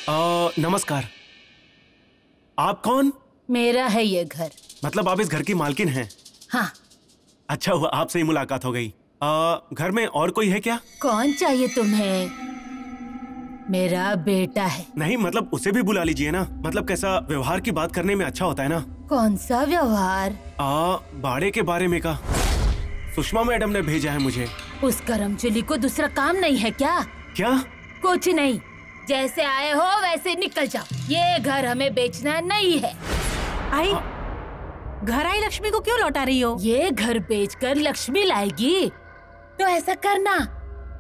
नमस्कार। आप कौन? मेरा है ये घर। मतलब आप इस घर की मालकिन हैं? हाँ। अच्छा हुआ आपसे ही मुलाकात हो गई। घर में और कोई है क्या? कौन चाहिए तुम्हें? मेरा बेटा है। नहीं मतलब उसे भी बुला लीजिए ना। मतलब कैसा व्यवहार की बात करने में अच्छा होता है ना। कौन सा व्यवहार? बाड़े के बारे में का सुषमा मैडम ने भेजा है मुझे। उस करमचुली को दूसरा काम नहीं है क्या? क्या? कुछ नहीं, जैसे आए हो वैसे निकल जाओ। ये घर हमें बेचना नहीं है। आई घर आई लक्ष्मी को क्यों लौटा रही हो? ये घर बेचकर लक्ष्मी लाएगी तो ऐसा करना,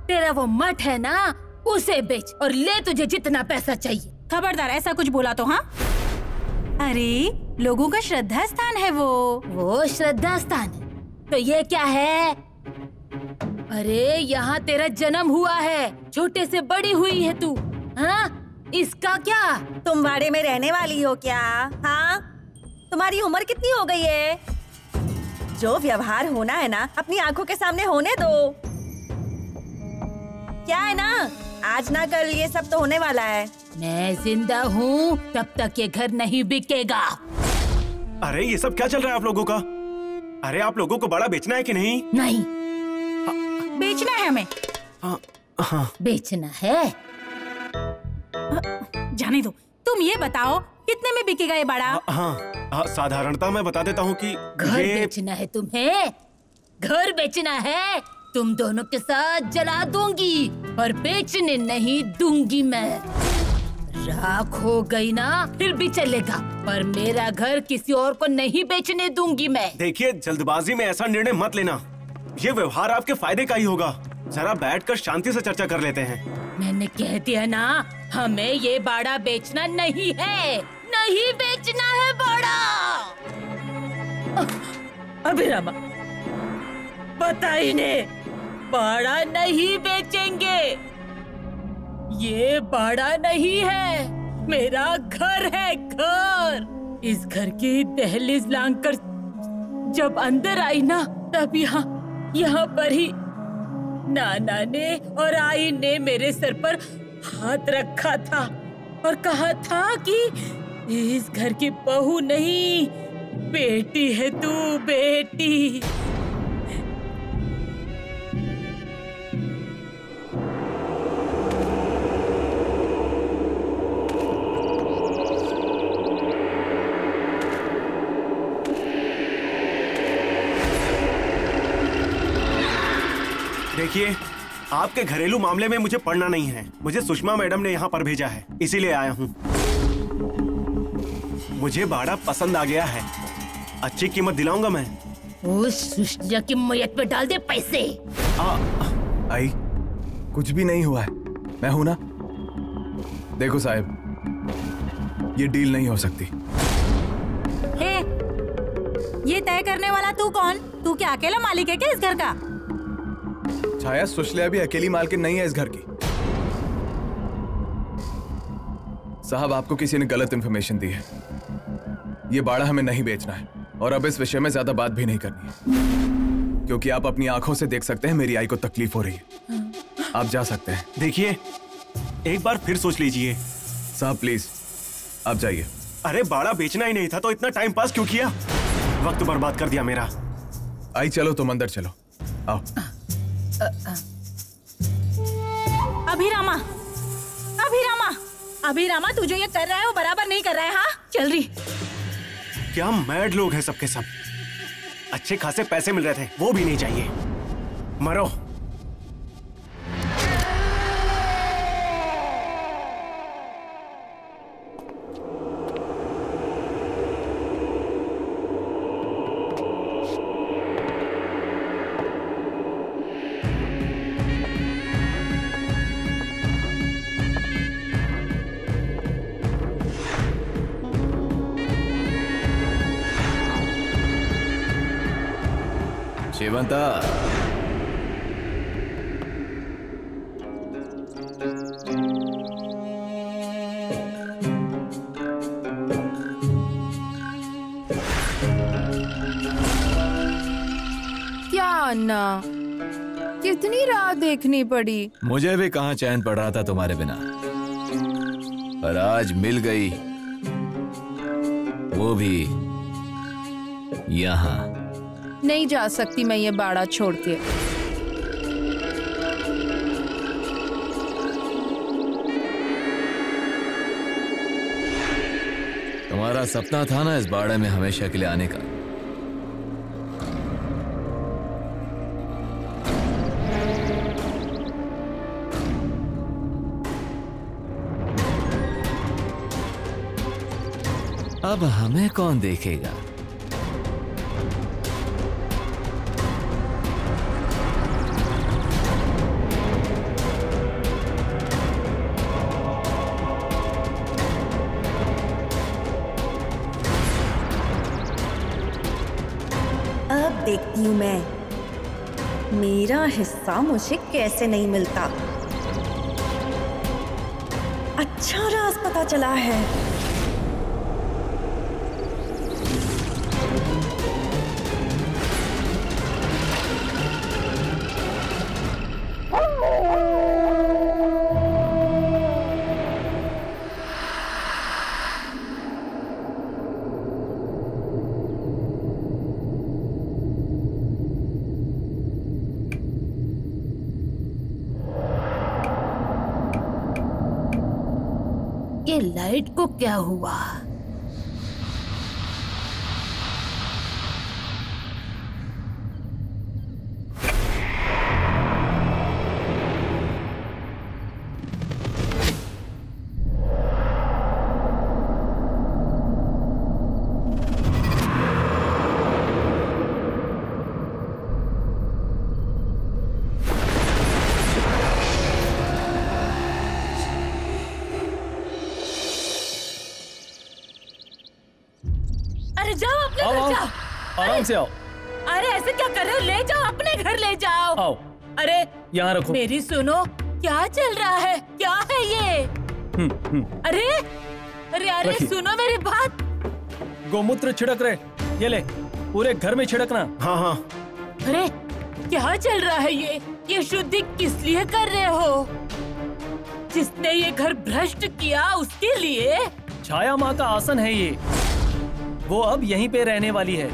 तेरा वो मठ है ना उसे बेच और ले तुझे जितना पैसा चाहिए। खबरदार ऐसा कुछ बोला तो। हाँ अरे लोगों का श्रद्धा स्थान है वो श्रद्धा स्थान है तो ये क्या है? अरे यहाँ तेरा जन्म हुआ है, छोटे से बड़ी हुई है तू। हाँ इसका क्या? तुम वाड़े में रहने वाली हो क्या? हाँ तुम्हारी उम्र कितनी हो गई है? जो व्यवहार होना है ना अपनी आंखों के सामने होने दो। क्या है ना, आज ना कल ये सब तो होने वाला है। मैं जिंदा हूँ तब तक ये घर नहीं बिकेगा। अरे ये सब क्या चल रहा है आप लोगों का? अरे आप लोगों को बड़ा बेचना है कि नहीं? नहीं। बेचना है हमें। हाँ। बेचना है। जाने दो। तुम ये बताओ कितने में बिकेगा ये बाड़ा? हाँ साधारणता मैं बता देता हूँ कि घर बेचना है तुम्हें। घर बेचना है, तुम दोनों के साथ जला दूंगी और बेचने नहीं दूंगी मैं। राख हो गई ना फिर भी चलेगा, पर मेरा घर किसी और को नहीं बेचने दूंगी मैं। देखिए जल्दबाजी में ऐसा निर्णय मत लेना, ये व्यवहार आपके फायदे का ही होगा। जरा बैठकर शांति से चर्चा कर लेते हैं। मैंने कह दिया ना, हमें ये बाड़ा बेचना नहीं है, नहीं बेचना है बाड़ा। अभिरामा पता ही नहीं, बाड़ा नहीं बेचेंगे। ये बाड़ा नहीं है, मेरा घर है, घर। इस घर की दहलीज लांघकर जब अंदर आई ना तब यहाँ पर ही नाना ने और आई ने मेरे सर पर हाथ रखा था और कहा था कि इस घर की बहू नहीं, बेटी है तू, बेटी। देखिए आपके घरेलू मामले में मुझे पढ़ना नहीं है। मुझे सुषमा मैडम ने यहाँ पर भेजा है, इसीलिए आया हूँ। मुझे बाड़ा पसंद आ गया है, अच्छी कीमत दिलाऊंगा मैं। उस सुषमा की मैयत पे डाल दे पैसे। आई कुछ भी नहीं हुआ है, मैं हूं ना। देखो साहब ये डील नहीं हो सकती। हे, ये तय करने वाला तू कौन? तू क्या अकेला मालिक है क्या इस घर का? छाया सुशल्या भी अकेली मालकिन नहीं है इस घर की। साहब आपको किसी ने गलत इंफॉर्मेशन दी है। ये बाड़ा हमें नहीं बेचना है और अब इस विषय में ज्यादा बात भी नहीं करनी है, क्योंकि आप अपनी आंखों से देख सकते हैं मेरी आई को तकलीफ हो रही है। आप जा सकते हैं। देखिए एक बार फिर सोच लीजिए। साहब प्लीज आप जाइए। अरे बाड़ा बेचना ही नहीं था तो इतना टाइम पास क्यों किया? वक्त बर्बाद कर दिया मेरा। आई चलो तुम अंदर चलो, आओ। अभिरामा, अभिरामा, अभिरामा तू जो ये कर रहा है वो बराबर नहीं कर रहा है। हाँ चल रही। क्या मैड लोग हैं सबके सब। अच्छे खासे पैसे मिल रहे थे, वो भी नहीं चाहिए। मरो। शिवंता क्या अन्ना, कितनी राह देखनी पड़ी। मुझे भी कहाँ चैन पड़ रहा था तुम्हारे बिना। पर आज मिल गई, वो भी यहाँ। नहीं जा सकती मैं ये बाड़ा छोड़ के। तुम्हारा सपना था ना इस बाड़े में हमेशा के लिए आने का। अब हमें कौन देखेगा? अब देखती हूँ मैं, मेरा हिस्सा मुझे कैसे नहीं मिलता। अच्छा राज पता चला है। ये लाइट को क्या हुआ? अरे जाओ अपने घर जाओ। आराम से आओ। अरे ऐसे क्या कर रहे हो? ले जाओ अपने घर ले जाओ। आओ अरे यहाँ रखो। मेरी सुनो, क्या चल रहा है? क्या है ये? अरे अरे अरे रखिए। सुनो मेरी बात। गोमूत्र छिड़क रहे, ये ले, पूरे घर में छिड़कना। हाँ हाँ। अरे क्या चल रहा है ये शुद्धि किस लिए कर रहे हो? जिसने ये घर भ्रष्ट किया उसके लिए? छाया माँ का आसन है ये, वो अब यहीं पे रहने वाली है।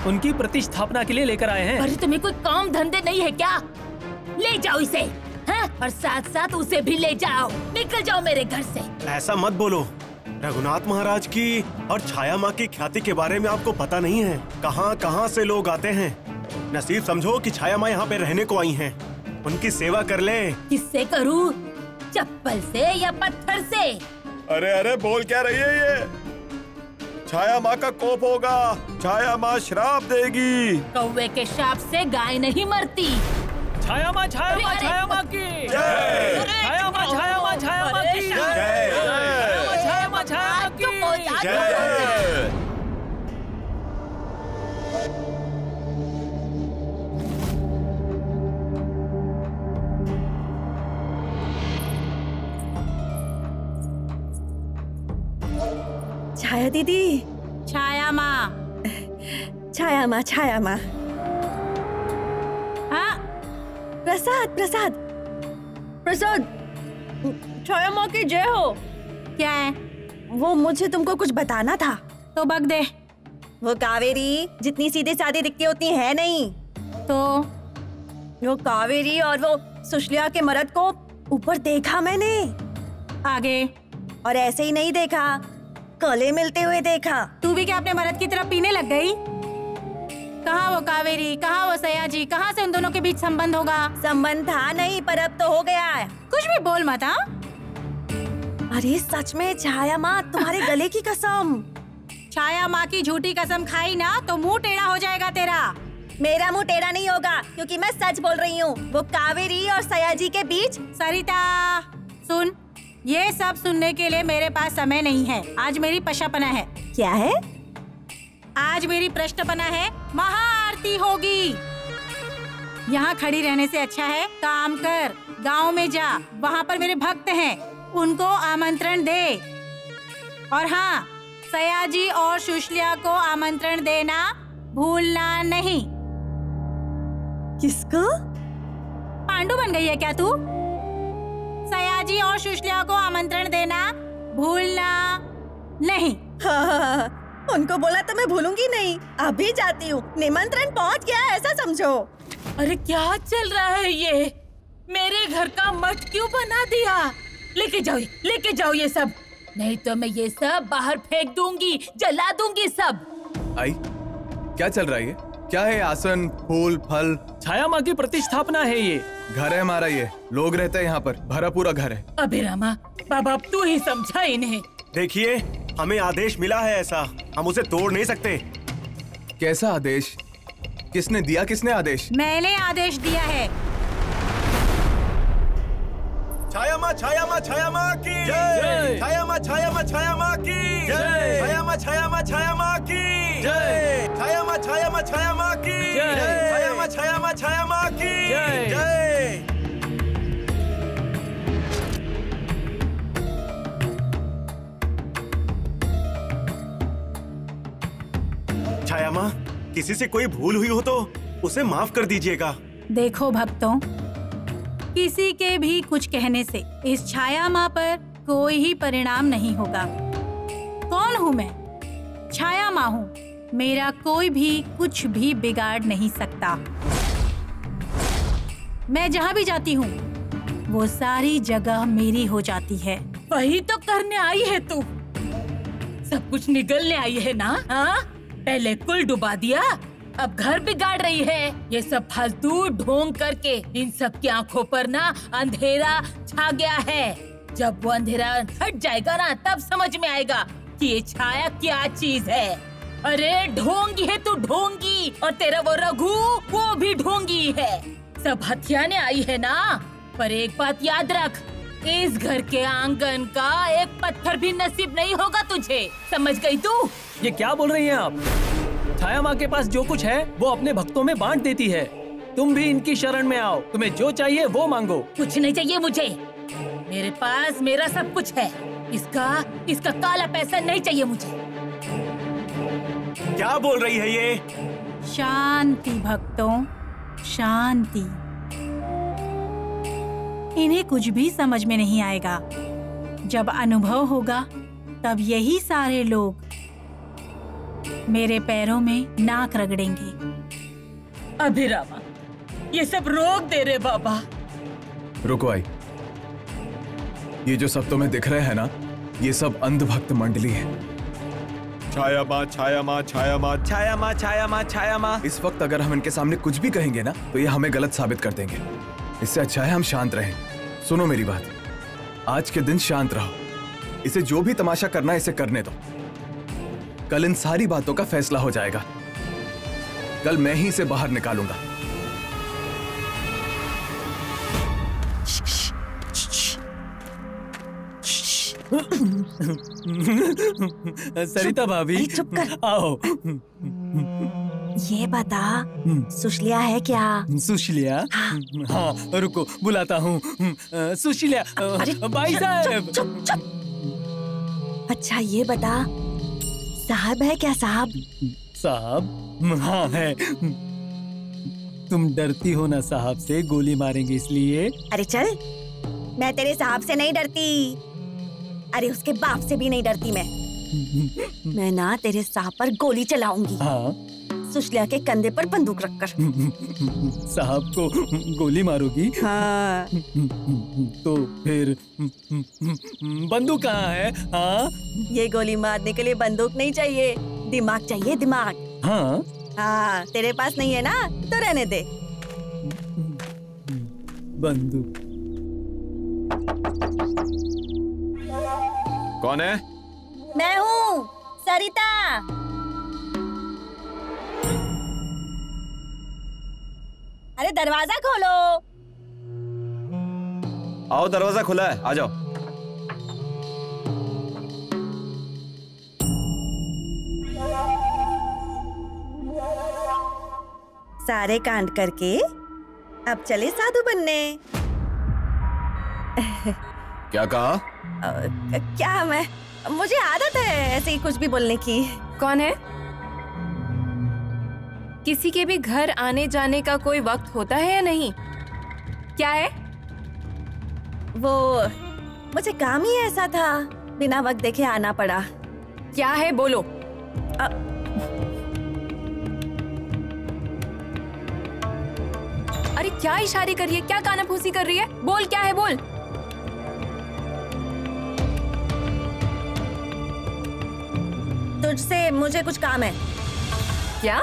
उनकी प्रतिष्ठापना के लिए लेकर आए हैं। अरे तुम्हें कोई काम धंधे नहीं है क्या? ले जाओ इसे, हाँ? और साथ साथ उसे भी ले जाओ। निकल जाओ मेरे घर से। ऐसा मत बोलो। रघुनाथ महाराज की और छाया माँ की ख्याति के बारे में आपको पता नहीं है। कहाँ कहाँ से लोग आते हैं। नसीब समझो कि छाया माँ यहाँ पे रहने को आई हैं। उनकी सेवा कर ले। किससे करूँ? चप्पल से या पत्थर से? अरे अरे बोल क्या रही है ये? छाया माँ का कोप होगा, छाया माँ श्राप देगी। कौवे के श्राप से गाय नहीं मरती। छाया माँ, छाया माँ, छाया माँ की जय। छाया माँ, छाया माँ, छाया माँ की जय। छाया माँ, छाया माँ की जय। छाया दीदी। छाया माँ। छाया माँ, छाया माँ। हाँ प्रसाद प्रसाद प्रसाद। छाया माँ की जय हो। क्या है? वो मुझे तुमको कुछ बताना था। तो बक दे। वो कावेरी जितनी सीधी सादी दिखती है उतनी है नहीं। तो वो कावेरी और वो सुशल्या के मर्द को ऊपर देखा मैंने। आगे? और ऐसे ही नहीं देखा, गले मिलते हुए देखा। तू भी क्या अपने मर्द की तरफ पीने लग गई? कहाँ वो कावेरी, कहाँ वो सयाजी, कहाँ से उन दोनों के बीच संबंध होगा? संबंध था नहीं, पर अब तो हो गया है। कुछ भी बोल मत। हाँ अरे सच में छाया माँ, तुम्हारे गले की कसम। छाया माँ की झूठी कसम खाई ना तो मुंह टेढ़ा हो जाएगा तेरा। मेरा मुंह टेढ़ा नहीं होगा क्योंकि मैं सच बोल रही हूँ। वो कावेरी और सयाजी के बीच। सरिता सुन, ये सब सुनने के लिए मेरे पास समय नहीं है। आज मेरी पशापना है। क्या है? आज मेरी प्रश्नपना है, महाआरती होगी। यहाँ खड़ी रहने से अच्छा है काम कर, गांव में जा, वहाँ पर मेरे भक्त हैं, उनको आमंत्रण दे। और हाँ, सयाजी और सुशल्या को आमंत्रण देना भूलना नहीं। किसको? पांडु बन गई है क्या तू? सयाजी और सुशल्या को आमंत्रण देना भूलना नहीं। हाँ, उनको बोला तो मैं भूलूंगी नहीं। अभी जाती हूँ, निमंत्रण पहुँच गया ऐसा समझो। अरे क्या चल रहा है ये? मेरे घर का मठ क्यों बना दिया? लेके जाओ ये सब, नहीं तो मैं ये सब बाहर फेंक दूंगी, जला दूंगी सब। आई, क्या चल रहा है ये? क्या है? आसन, फूल, फल? छाया माँ की प्रतिष्ठापना है ये। घर है हमारा, ये लोग रहते हैं यहाँ पर, भरा पूरा घर है। अभिरामा, बाबा अब तू ही समझा इन्हें। देखिए, हमें आदेश मिला है ऐसा, हम उसे तोड़ नहीं सकते। कैसा आदेश? किसने दिया? किसने आदेश? मैंने आदेश दिया है। छाया माँ की जय। छाया माँ की जय। छाया माँ की जय। छाया माँ की जय। छाया माँ की जय। छाया माँ, किसी से कोई भूल हुई हो तो उसे माफ कर दीजिएगा। देखो भक्तों, किसी के भी कुछ कहने से इस छाया माँ पर कोई ही परिणाम नहीं होगा। कौन हूँ मैं? छाया माँ हूँ। मेरा कोई भी कुछ भी बिगाड़ नहीं सकता। मैं जहाँ भी जाती हूँ वो सारी जगह मेरी हो जाती है। वही तो करने आई है तू, सब कुछ निगलने आई है ना? हाँ, पहले कुल डुबा दिया, अब घर बिगाड़ रही है। ये सब फालतू ढोंग करके इन सब की आंखों पर ना अंधेरा छा गया है। जब वो अंधेरा हट जाएगा ना, तब समझ में आएगा कि ये छाया क्या चीज है। अरे ढोंगी है तू, ढोंगी, और तेरा वो रघु वो भी ढोंगी है। सब हथियाने आई है ना, पर एक बात याद रख, इस घर के आंगन का एक पत्थर भी नसीब नहीं होगा तुझे। समझ गई तू? ये क्या बोल रही हैं आप? छाया माँ के पास जो कुछ है वो अपने भक्तों में बांट देती है। तुम भी इनकी शरण में आओ, तुम्हें जो चाहिए वो मांगो। कुछ नहीं चाहिए मुझे, मेरे पास मेरा सब कुछ है। इसका काला पैसा नहीं चाहिए मुझे। क्या बोल रही है ये? शांति भक्तों, शांति। इन्हें कुछ भी समझ में नहीं आएगा। जब अनुभव होगा तब यही सारे लोग मेरे पैरों में नाक रगड़ेंगे। अभिरामा, ये सब रोक दे रे बाबा। रुको आई, ये जो सब तुम्हें दिख रहे हैं ना, ये सब अंधभक्त मंडली है। छाया माँ, छाया माँ, छाया माँ, छाया माँ, छाया माँ, छाया माँ। इस वक्त अगर हम इनके सामने कुछ भी कहेंगे ना, तो ये हमें गलत साबित कर देंगे। इससे अच्छा है हम शांत रहें। सुनो मेरी बात, आज के दिन शांत रहो। इसे जो भी तमाशा करना है इसे करने दो। कल इन सारी बातों का फैसला हो जाएगा। कल मैं ही इसे बाहर निकालूंगा। सरिता भाभी, चुप कर। आओ। ये बता, सुशलिया है क्या? सुशलिया? हाँ, रुको बुलाता हूँ। सुशलिया, भाई साहब। चुप चुप। अच्छा ये बता, साहब है क्या? साहब? साहब? हाँ है। तुम डरती हो ना साहब से, गोली मारेंगे इसलिए। अरे चल, मैं तेरे साहब से नहीं डरती। अरे उसके बाप से भी नहीं डरती मैं ना तेरे साहब पर गोली चलाऊंगी। हाँ, सुशलिया के कंधे पर बंदूक रखकर। साहब को गोली मारोगी? हाँ। तो फिर बंदूक कहाँ है? हाँ, ये गोली मारने के लिए बंदूक नहीं चाहिए, दिमाग चाहिए, दिमाग। हाँ हाँ, तेरे पास नहीं है ना, तो रहने दे। बंदूक। कौन है? मैं हूँ सरिता। अरे दरवाजा खोलो। आओ, दरवाजा खुला है, आ जाओ। सारे कांड करके अब चले साधु बनने। क्या कहा? क्या मुझे आदत है ऐसे ही कुछ भी बोलने की। कौन है? किसी के भी घर आने जाने का कोई वक्त होता है या नहीं? क्या है? वो मुझे काम ही ऐसा था, बिना वक्त देखे आना पड़ा। क्या है बोलो। अरे क्या इशारे कर रही है, क्या कानाफूसी कर रही है? बोल क्या है बोल। तुझसे मुझे कुछ काम है। क्या?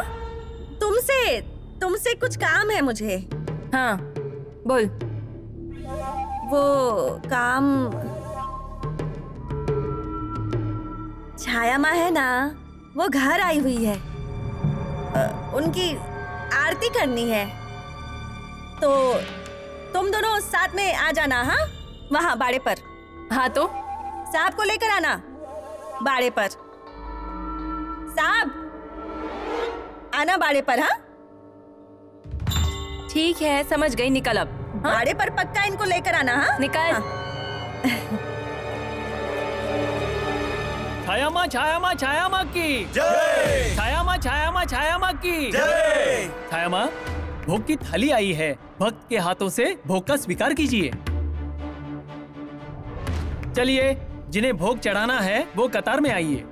तुमसे कुछ काम है मुझे। हाँ बोल। वो काम छाया माँ है ना, वो घर आई हुई है। उनकी आरती करनी है, तो तुम दोनों साथ में आ जाना। हाँ, वहाँ बाड़े पर। हाँ तो साहब को लेकर आना बाड़े पर। साहब आना बाड़े पर। हाँ ठीक है, समझ गई, निकल अब। हाँ? बाड़े पर पक्का इनको लेकर आना। हाँ निकल। हाँ। छाया माँ की जय। छाया माँ की जय। छाया माँ, भोग की थाली आई है, भक्त के हाथों से भोग का स्वीकार कीजिए। चलिए, जिन्हें भोग चढ़ाना है वो कतार में आइए।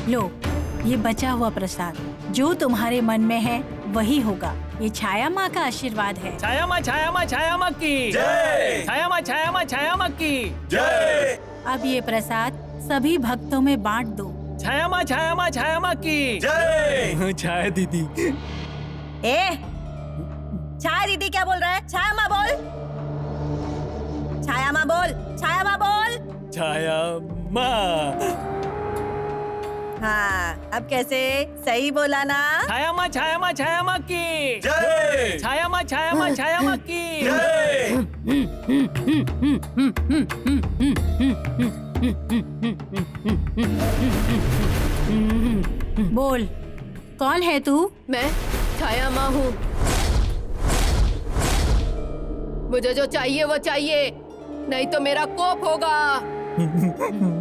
लो, ये बचा हुआ प्रसाद, जो तुम्हारे मन में है वही होगा। ये छाया माँ का आशीर्वाद है। छाया माँ की जय। छाया माँ की जय। अब ये प्रसाद सभी भक्तों में बांट दो। छाया माँ की जय। छाया दीदी। ए, छाया दीदी क्या बोल रहा है? छाया माँ बोल। छाया माँ बोल। छाया माँ बोल। छाया माँ। हाँ, अब कैसे? सही बोला ना? छाया माँ की जय। छाया माँ की जय। बोल, कौन है तू? मैं छाया माँ हूँ। मुझे जो चाहिए वो चाहिए, नहीं तो मेरा कोप होगा।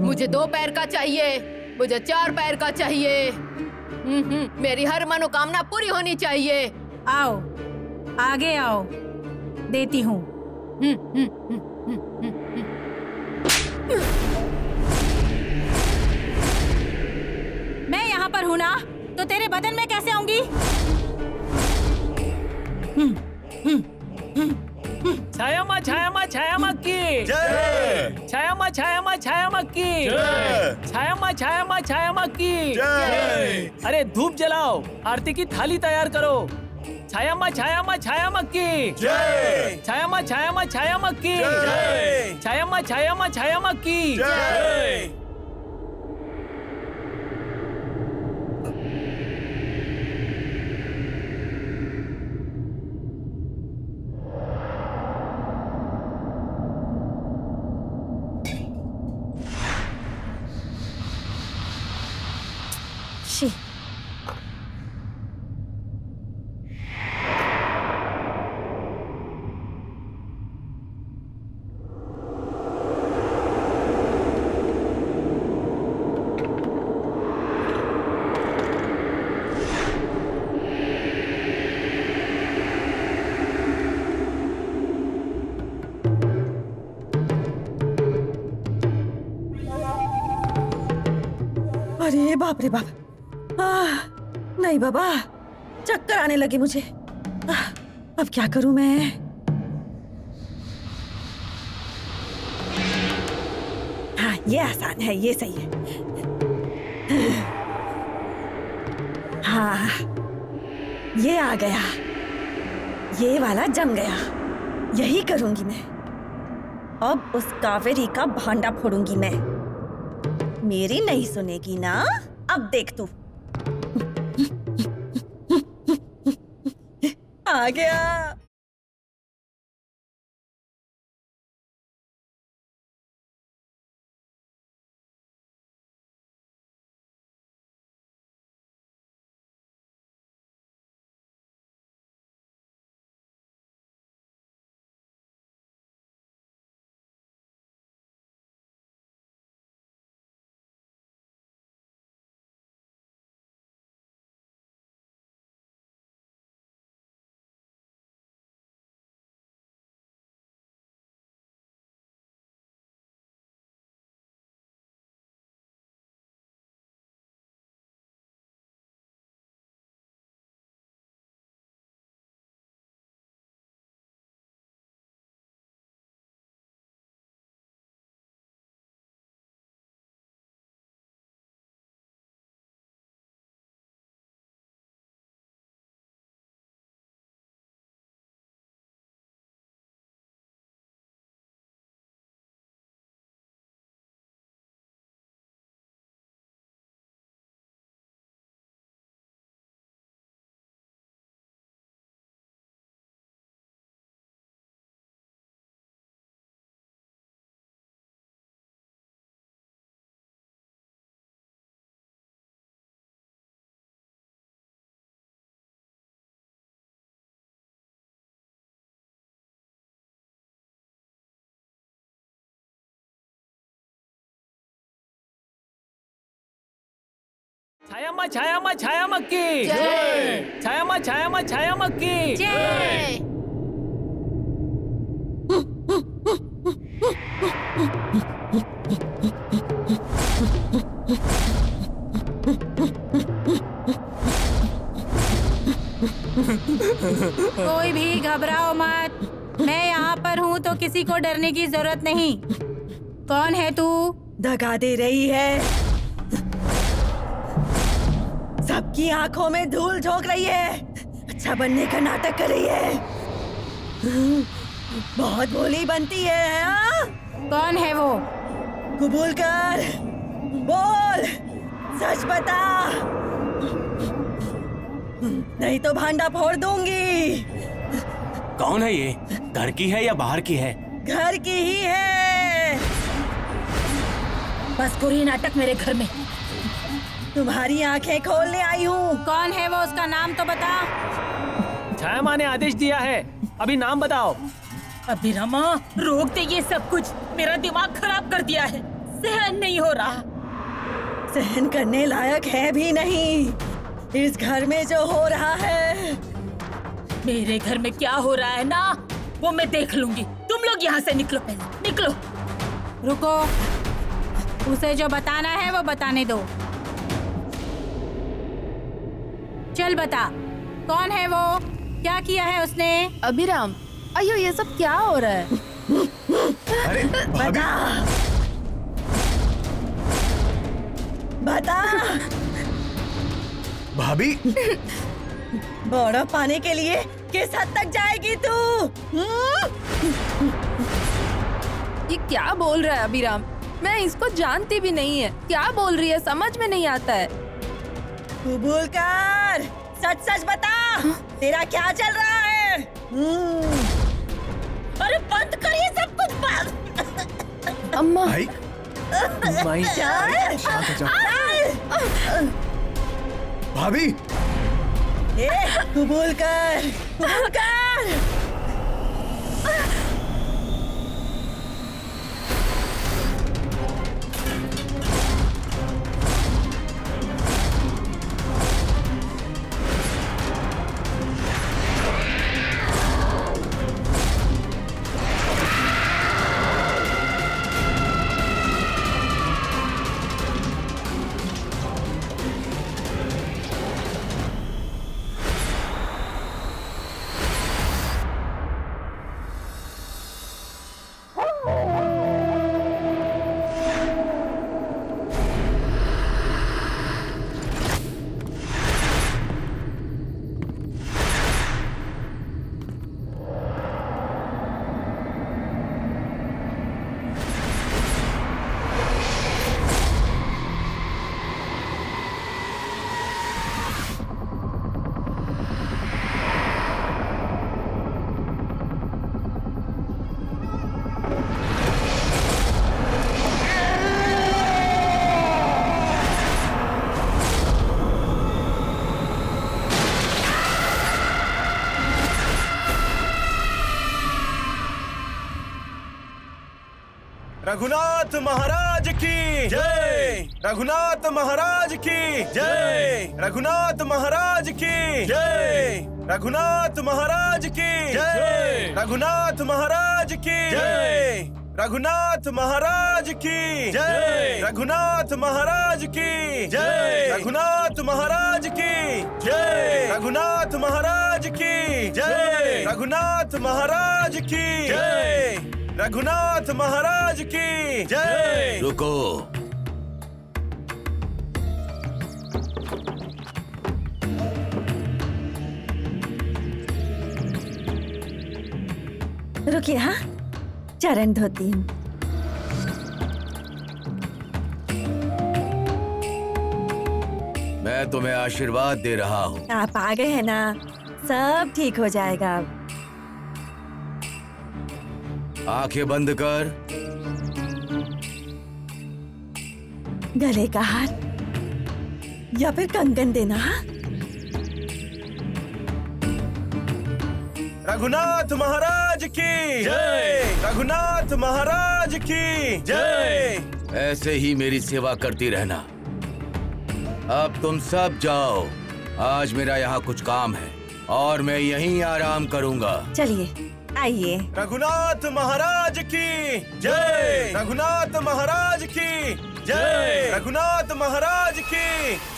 मुझे 2 पैर का चाहिए, मुझे 4 पैर का चाहिए। मेरी हर मनोकामना पूरी होनी चाहिए। आओ, आगे आओ, देती हूँ। मैं यहाँ पर हूँ ना, तो तेरे बदन में कैसे आऊंगी? छाया माँ की जय। छाया माँ की जय। छाया माँ की जय। अरे धूप जलाओ, आरती की थाली तैयार करो। छाया माँ की जय। छाया माँ की जय। छाया माँ की जय। अरे बाप रे बाप। नहीं बाबा, चक्कर आने लगे मुझे। अब क्या करूं मैं? हाँ, ये आसान है, ये सही है। हाँ, ये आ गया, ये वाला जम गया। यही करूंगी मैं। अब उस कावेरी का भांडा फोड़ूंगी मैं। मेरी नहीं सुनेगी ना? अब देख तू। आ गया। छाया माँ की जय। छाया माँ की जय। कोई भी घबराओ मत, मैं यहाँ पर हूँ तो किसी को डरने की जरूरत नहीं। कौन है तू? दगा दे रही है, सबकी आंखों में धूल झोंक रही है, अच्छा बनने का नाटक कर रही है, बहुत भोली बनती है। हाँ? कौन है वो? कबूल कर, बोल, सच बता, नहीं तो भांडा फोड़ दूंगी। कौन है ये? घर की है या बाहर की है? घर की ही है। बस पूरी नाटक मेरे घर में। तुम्हारी आंखें खोलने आई हूँ। कौन है वो? उसका नाम तो बता। छाया माँ ने आदेश दिया है, अभी नाम बताओ। अभिरमा, रोक दे ये सब कुछ, मेरा दिमाग खराब कर दिया है, सहन नहीं हो रहा। सहन करने लायक है भी नहीं इस घर में जो हो रहा है। मेरे घर में क्या हो रहा है ना, वो मैं देख लूंगी। तुम लोग यहाँ से निकलो, पहले निकलो। रुको, उसे जो बताना है वो बताने दो। चल बता, कौन है वो? क्या किया है उसने? अभिराम, अयो ये सब क्या हो रहा है? अरे बता, बता। भाभी, बड़ा पाने के लिए किस हद तक जाएगी तू? ये क्या बोल रहा है अभिराम? मैं इसको जानती भी नहीं है, क्या बोल रही है समझ में नहीं आता है। कबूल कर, सच सच बता, तेरा क्या चल रहा है? अरे बंद करिए सब कुछ, बंद। अम्मा, भाई, माई, भाभी, ए, कबूल कर, कबूल कर। रघुनाथ महाराज की जय। रघुनाथ महाराज की जय। रघुनाथ महाराज की जय। रघुनाथ महाराज की जय। रघुनाथ महाराज की जय। रघुनाथ महाराज की जय। रघुनाथ महाराज की जय। रघुनाथ महाराज की जय। रघुनाथ महाराज की जय। रघुनाथ महाराज की जय। रघुनाथ महाराज की जय। रुको, रुकिए, हाँ, चरण धोती हूँ। मैं तुम्हें आशीर्वाद दे रहा हूँ। आप आ गए हैं ना, सब ठीक हो जाएगा अब। आंखें बंद कर। गले का हार या फिर कंगन देना। रघुनाथ महाराज की जय। रघुनाथ महाराज की जय। ऐसे ही मेरी सेवा करती रहना। अब तुम सब जाओ, आज मेरा यहाँ कुछ काम है और मैं यहीं आराम करूँगा। चलिए आइए। रघुनाथ महाराज की जय, रघुनाथ महाराज की जय, रघुनाथ महाराज की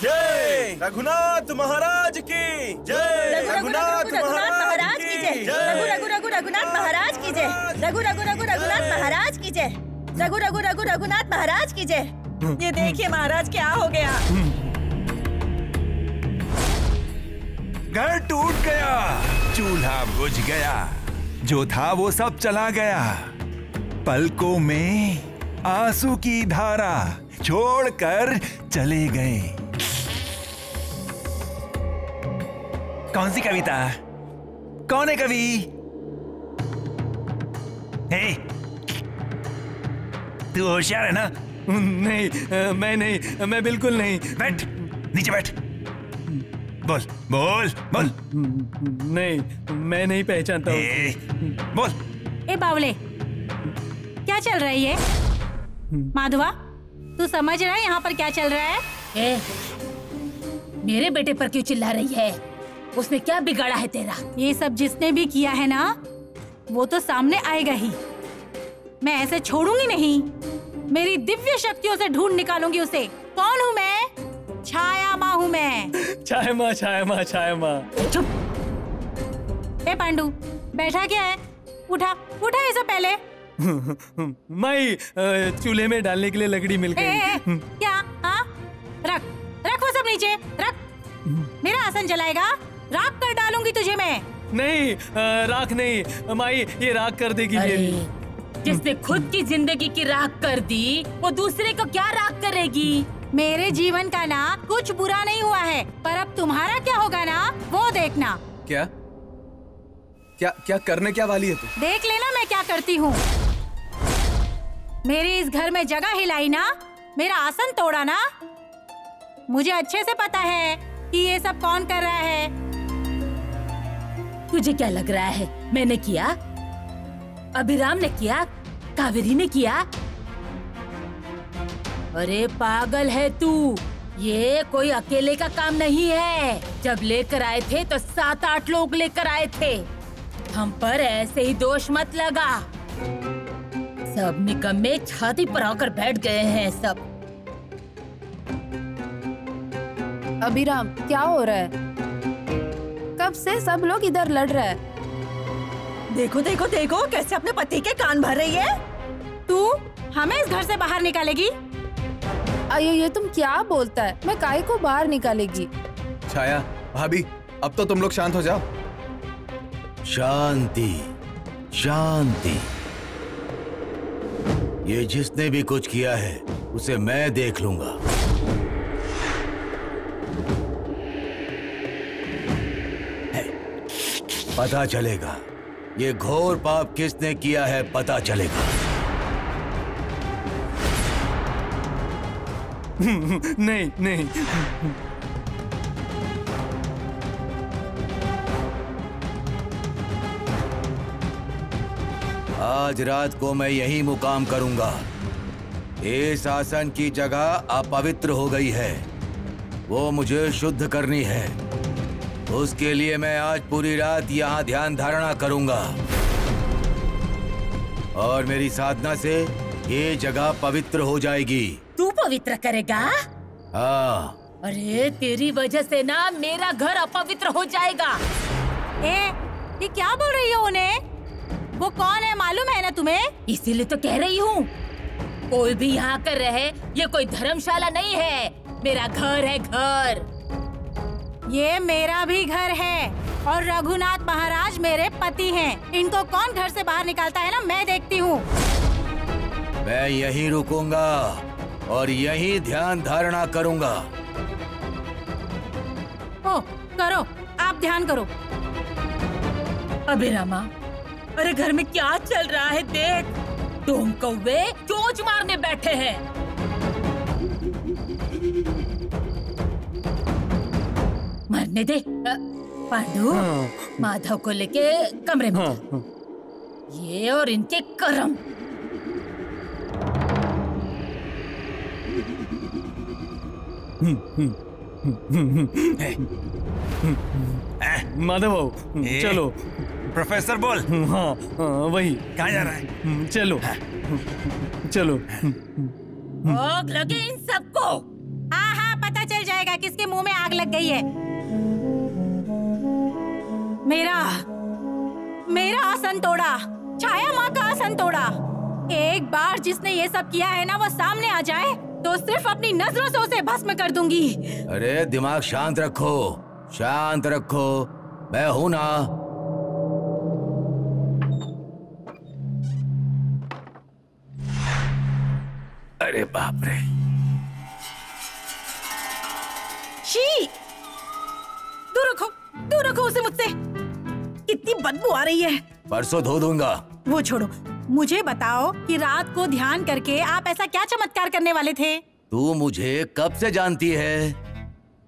जय, रघुनाथ महाराज की जय, रघुनाथ महाराज की जय, रघु रघु रघु रघुनाथ महाराज की जय, रघु रघु रघु रघुनाथ महाराज की जय, रघु रघु रघु रघुनाथ महाराज की जय। ये देखिए महाराज क्या हो गया। घर टूट गया, चूल्हा बुझ गया, जो था वो सब चला गया। पलकों में आंसू की धारा छोड़कर चले गए। कौन सी कविता? कौन है कवि? हे, तू होशियार है ना? नहीं, मैं नहीं, मैं बिल्कुल नहीं। बैठ, नीचे बैठ। बोल बोल बोल। नहीं, मैं नहीं पहचानता हूँ। बोल। ए बावले, क्या चल रहा है ये? माधवा, तू समझ रहा है यहाँ पर क्या चल रहा है? ए, मेरे बेटे पर क्यों चिल्ला रही है? उसने क्या बिगाड़ा है तेरा? ये सब जिसने भी किया है ना, वो तो सामने आएगा ही। मैं ऐसे छोड़ूंगी नहीं। मेरी दिव्य शक्तियों से ढूंढ निकालूंगी उसे। कौन हूँ मैं? छाया माँ हूँ मैं। छाया माँ, छाया माँ, छाया माँ। चुप। ए पांडु, बैठा क्या है? उठा, उठा ऐसा पहले। माई, चूल्हे में डालने के लिए लकड़ी मिल गई। क्या? हाँ, रख, रख वो सब नीचे, रख। मेरा आसन जलाएगा? राख कर डालूंगी तुझे मैं। नहीं, राख नहीं माई, ये राख कर देगी मेरी। जिसने खुद की जिंदगी की राख कर दी, वो दूसरे को क्या राख करेगी? मेरे जीवन का ना कुछ बुरा नहीं हुआ है, पर अब तुम्हारा क्या होगा ना, वो देखना। क्या क्या क्या करने क्या वाली है तू? देख लेना मैं क्या करती हूँ। मेरे इस घर में जगह हिलाई ना, मेरा आसन तोड़ा ना, मुझे अच्छे से पता है कि ये सब कौन कर रहा है। तुझे क्या लग रहा है मैंने किया? अभिराम ने किया? कावेरी ने किया? अरे पागल है तू, ये कोई अकेले का काम नहीं है। जब लेकर आए थे तो 7-8 लोग लेकर आए थे। हम पर ऐसे ही दोष मत लगा। सब निकम्मे छाती पर आकर बैठ गए हैं सब। अभिराम, क्या हो रहा है? कब से सब लोग इधर लड़ रहे हैं? देखो देखो देखो कैसे अपने पति के कान भर रही है। तू हमें इस घर से बाहर निकालेगी? अयो, ये तुम क्या बोलता है? मैं काहे को बाहर निकालेगी? छाया, भाभी, अब तो तुम लोग शांत हो जाओ। शांति, शांति। ये जिसने भी कुछ किया है उसे मैं देख लूंगा। पता चलेगा ये घोर पाप किसने किया है, पता चलेगा। नहीं नहीं। आज रात को मैं यही मुकाम करूंगा। इस आसन की जगह अपवित्र हो गई है, वो मुझे शुद्ध करनी है। उसके लिए मैं आज पूरी रात यहाँ ध्यान धारणा करूंगा और मेरी साधना से ये जगह पवित्र हो जाएगी। तू पवित्र करेगा? हाँ। अरे तेरी वजह से ना मेरा घर अपवित्र हो जाएगा। ये क्या बोल रही हो उन्हें? वो कौन है मालूम है ना तुम्हें? इसीलिए तो कह रही हूँ, कोई भी यहाँ कर रहे, ये कोई धर्मशाला नहीं है, मेरा घर है, घर। ये मेरा भी घर है और रघुनाथ महाराज मेरे पति हैं। इनको कौन घर से बाहर निकालता है ना, मैं देखती हूँ। मैं यहीं रुकूंगा और यहीं ध्यान धारणा करूंगा। ओ, करो, आप ध्यान करो। अभिरामा, अरे घर में क्या चल रहा है देख। तुम कौवे चोंच मारने बैठे हैं। मरने दे। पांडु, माधव को लेके कमरे में जा। ये और इनके कर्म। माधव बाबू चलो। प्रोफेसर बोल। हाँ वही। कहाँ जा रहा है? चलो चलो। आग लगे इन सबको। हाँ हाँ पता चल जाएगा किसके मुंह में आग लग गई है। मेरा आसन तोड़ा, छाया माँ का आसन तोड़ा। एक बार जिसने ये सब किया है ना वो सामने आ जाए तो सिर्फ अपनी नजरों से उसे भस्म कर दूंगी। अरे दिमाग शांत रखो, शांत रखो, मैं हूं ना। अरे बाप रे। शी! दूर रखो उसे मुझसे। कितनी बदबू आ रही है। परसों धो दूंगा। वो छोड़ो, मुझे बताओ कि रात को ध्यान करके आप ऐसा क्या चमत्कार करने वाले थे? तू मुझे कब से जानती है?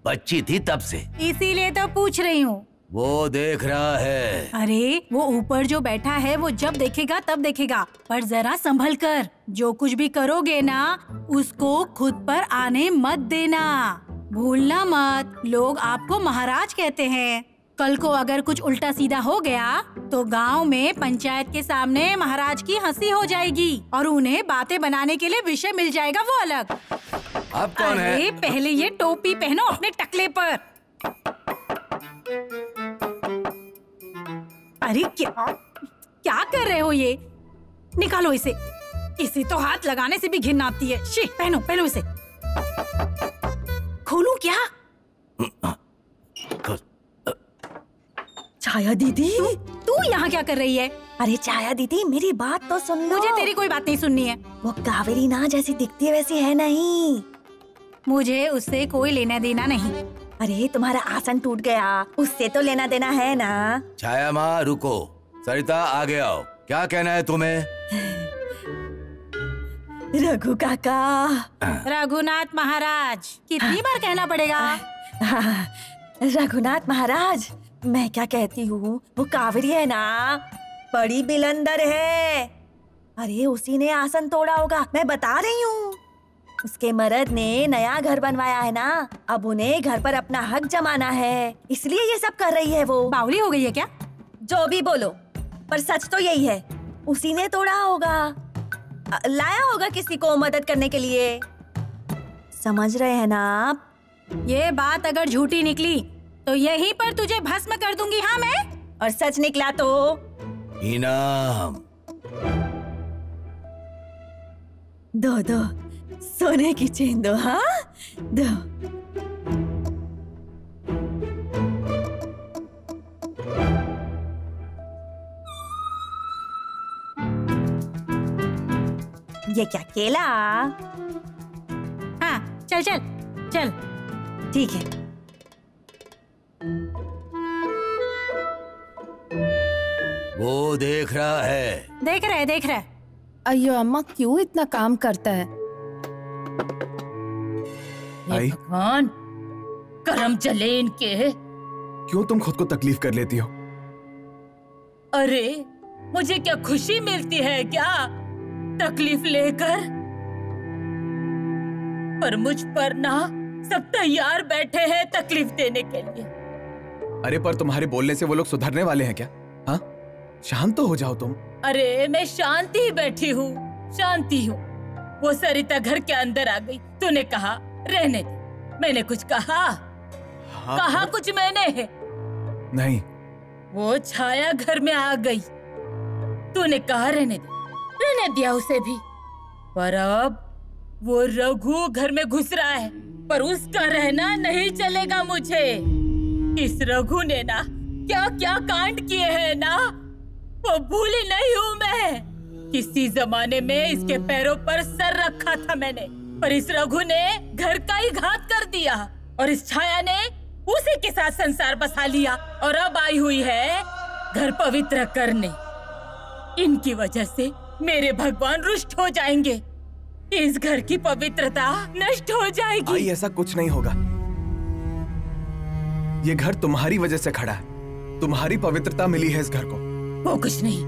बच्ची थी तब से। इसीलिए तो पूछ रही हूँ। वो देख रहा है। अरे वो ऊपर जो बैठा है वो जब देखेगा तब देखेगा, पर जरा संभल कर। जो कुछ भी करोगे ना उसको खुद पर आने मत देना, भूलना मत। लोग आपको महाराज कहते हैं। कल को अगर कुछ उल्टा सीधा हो गया तो गांव में पंचायत के सामने महाराज की हंसी हो जाएगी और उन्हें बातें बनाने के लिए विषय मिल जाएगा वो अलग। अब कौन है? अरे पहले ये टोपी पहनो अपने टकले पर। अरे क्या कर रहे हो ये? निकालो इसे। इसे तो हाथ लगाने से भी घिन आती है। शी, पहनो इसे। खोलूं क्या? छाया दीदी, तू यहाँ क्या कर रही है? अरे छाया दीदी मेरी बात तो सुन लो। मुझे तेरी कोई बात नहीं सुननी है। वो कावेरी ना जैसी दिखती है वैसी है नहीं। मुझे उससे कोई लेना देना नहीं। अरे तुम्हारा आसन टूट गया, उससे तो लेना देना है ना। छाया माँ रुको, सरिता आगे आओ। क्या कहना है तुम्हें? रघु काका। रघुनाथ महाराज, कितनी बार कहना पड़ेगा? रघुनाथ महाराज, मैं क्या कहती हूँ, वो कावेरी है ना, बड़ी बिलंदर है। अरे उसी ने आसन तोड़ा होगा, मैं बता रही हूँ। उसके मर्द ने नया घर बनवाया है ना, अब उन्हें घर पर अपना हक जमाना है, इसलिए ये सब कर रही है। वो बावली हो गई है क्या? जो भी बोलो, पर सच तो यही है, उसी ने तोड़ा होगा। लाया होगा किसी को मदद करने के लिए। समझ रहे हैं ना आप? ये बात अगर झूठी निकली तो यहीं पर तुझे भस्म कर दूंगी। हाँ मैं। और सच निकला तो इनाम। दो सोने की चेन दो। हाँ दो। ये क्या केला? हाँ चल। ठीक है। वो देख रहा है। देख रहा है। अयो अम्मा क्यों इतना काम करता है? हे भगवान, कर्म चले इनके। क्यों तुम खुद को तकलीफ कर लेती हो? अरे मुझे क्या खुशी मिलती है क्या तकलीफ लेकर? पर मुझ पर ना सब तैयार बैठे हैं तकलीफ देने के लिए। अरे पर तुम्हारे बोलने से वो लोग सुधरने वाले हैं क्या? हाँ, शांत तो हो जाओ तुम। अरे मैं शांति ही बैठी हूँ, शांति हूँ। वो सरिता घर के अंदर आ गई, तूने कहा रहने दे। मैंने कुछ कहा? हाँ, कहा कुछ मैंने? नहीं। वो छाया घर में आ गई, तूने कहा रहने दे, रहने दिया उसे भी। पर अब वो रघु घर में घुस रहा है, पर उसका रहना नहीं चलेगा मुझे। इस रघु ने ना क्या क्या कांड किए हैं ना, वो भूली नहीं हूँ मैं। किसी जमाने में इसके पैरों पर सर रखा था मैंने, पर इस रघु ने घर का ही घात कर दिया और इस छाया ने उसी के साथ संसार बसा लिया और अब आई हुई है घर पवित्र करने। इनकी वजह से मेरे भगवान रुष्ट हो जाएंगे, इस घर की पवित्रता नष्ट हो जाएगी। आई ऐसा कुछ नहीं होगा। ये घर तुम्हारी वजह से खड़ा है, तुम्हारी पवित्रता मिली है इस घर को। वो कुछ नहीं,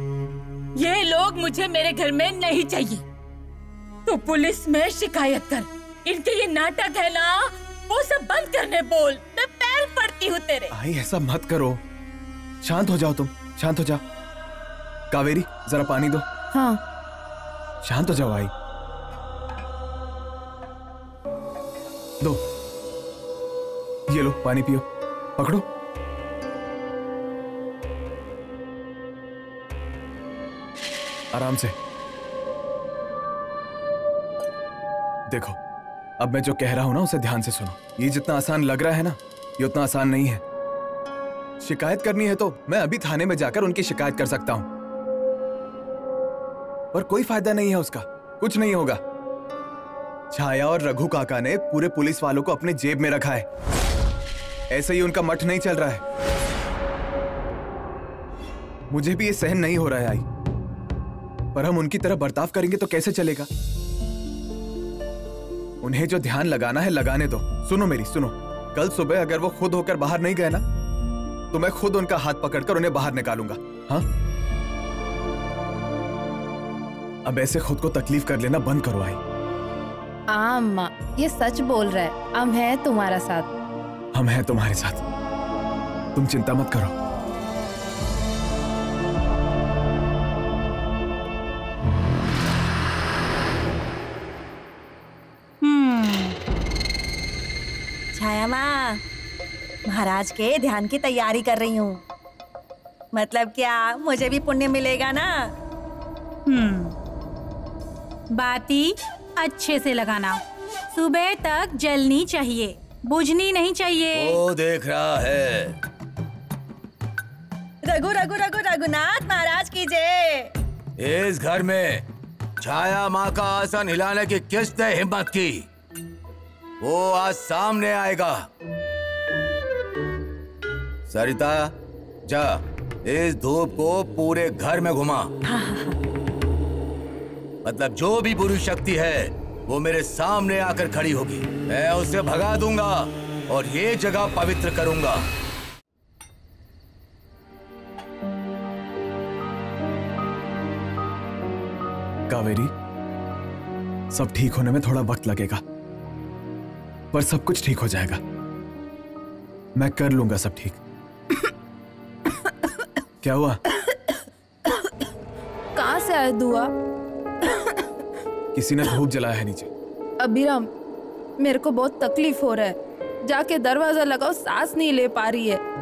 ये लोग मुझे मेरे घर में नहीं चाहिए। तो पुलिस में शिकायत कर, इनके ये नाटक है ना वो सब बंद बंद करने बोल, मैं पैर पड़ती हूँ तेरे। आई ऐसा मत करो, शांत हो जाओ, तुम शांत हो जाओ। कावेरी जरा पानी दो। हाँ। शांत हो जाओ आई। दो, ये लो पानी पियो, पकड़ो। आराम से। देखो, अब मैं जो कह रहा हूं ना उसे ध्यान से सुनो। ये जितना आसान लग रहा है ना, ये उतना आसान नहीं है। शिकायत करनी है तो मैं अभी थाने में जाकर उनकी शिकायत कर सकता हूं, पर कोई फायदा नहीं है उसका, कुछ नहीं होगा। छाया और रघु काका ने पूरे पुलिस वालों को अपने जेब में रखा है। ऐसे ही उनका मठ नहीं चल रहा है। मुझे भी ये सहन नहीं हो रहा है आई, पर हम उनकी तरह बर्ताव करेंगे तो कैसे चलेगा? उन्हें जो ध्यान लगाना है लगाने दो। सुनो मेरी, सुनो, कल सुबह अगर वो खुद होकर बाहर नहीं गए ना, तो मैं खुद उनका हाथ पकड़कर उन्हें बाहर निकालूंगा। हाँ, अब ऐसे खुद को तकलीफ कर लेना बंद करो आई। अम्मा, ये सच बोल रहा है, हम हैं तुम्हारा साथ। हम हैं तुम्हारे साथ, तुम चिंता मत करो। छाया माँ, महाराज के ध्यान की तैयारी कर रही हूँ। मतलब क्या, मुझे भी पुण्य मिलेगा ना? बाती अच्छे से लगाना, सुबह तक जलनी चाहिए, बुझनी नहीं चाहिए। वो देख रहा है। रघु रघु रघु रघुनाथ महाराज की जय। इस घर में छाया माँ का आसन हिलाने की किसने हिम्मत की? वो आज सामने आएगा। सरिता, जा इस धूप को पूरे घर में घुमा। मतलब जो भी बुरी शक्ति है वो मेरे सामने आकर खड़ी होगी, मैं उसे भगा दूंगा और ये जगह पवित्र करूंगा। कावेरी, सब ठीक होने में थोड़ा वक्त लगेगा, पर सब कुछ ठीक हो जाएगा। मैं कर लूंगा सब ठीक। क्या हुआ? कहाँ से आया धुआं? किसी ने धूप जलाया है नीचे। अभिराम, मेरे को बहुत तकलीफ हो रहा है, जाके दरवाजा लगाओ, सांस नहीं ले पा रही है।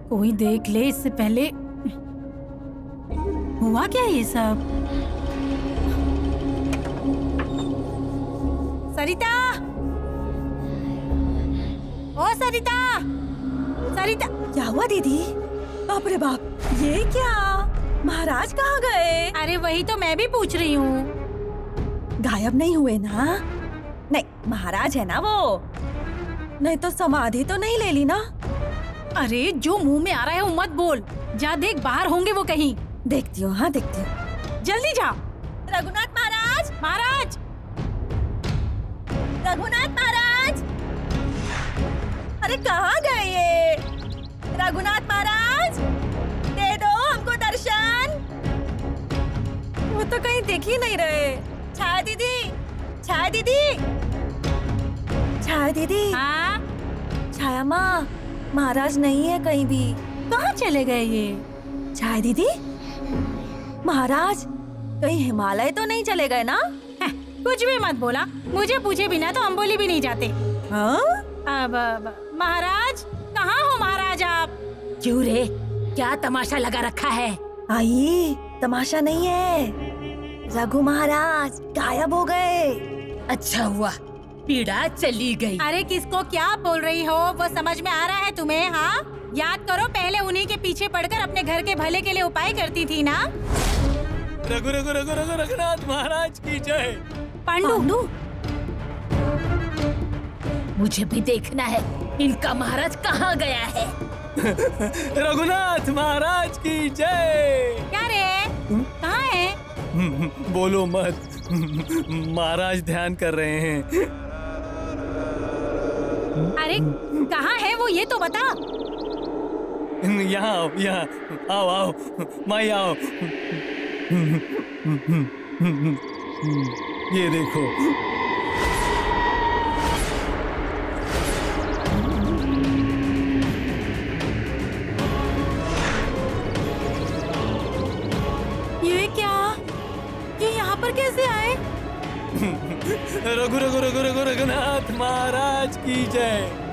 कोई देख ले इससे पहले। हुआ क्या ये सब? सरिता, ओ सरिता, सरिता। क्या हुआ दीदी? बाप रे बाप, ये क्या? महाराज कहाँ गए? अरे वही तो मैं भी पूछ रही हूँ। गायब नहीं हुए ना? नहीं, महाराज है ना वो। नहीं तो समाधि तो नहीं ले ली ना? अरे जो मुंह में आ रहा है वो मत बोल। जा देख, बाहर होंगे वो कहीं। देखती हूँ, हाँ देखती हूँ। जल्दी जा। रघुनाथ महाराज, महाराज, रघुनाथ महाराज, अरे कहाँ गए ये? रघुनाथ महाराज, दे दो हमको दर्शन। वो तो कहीं दिख ही नहीं रहे। छाया दीदी, छाया दीदी, छाया दीदी। हाँ? छाया माँ, महाराज नहीं है कहीं भी। कहाँ चले गए ये? छाया दीदी, महाराज कहीं हिमालय तो नहीं चले गए ना? कुछ भी मत बोला। मुझे पूछे बिना तो अम्बोली भी नहीं जाते। हाँ? अब महाराज, कहाँ हो महाराज आप? क्यों रे, क्या तमाशा लगा रखा है? आई, तमाशा नहीं है। रघु महाराज गायब हो गए। अच्छा हुआ, पीड़ा चली गई। अरे किसको क्या बोल रही हो? वो समझ में आ रहा है तुम्हें? हाँ, याद करो पहले उन्हीं के पीछे पड़कर अपने घर के भले के लिए उपाय करती थी ना। रघु रघु रघु रघु रघुनाथ महाराज की जय। पांडु, मुझे भी देखना है इनका महाराज कहाँ गया है। रघुनाथ महाराज की जय। क्या रे, कहाँ है? बोलो मत, महाराज ध्यान कर रहे हैं। अरे कहाँ है वो, ये तो बता। यहाँ आओ, यहाँ आओ, आओ माई आओ। ये देखो। ये क्या? ये यहाँ पर कैसे आए? रघु रघु रघु रघु रघुनाथ महाराज की जय।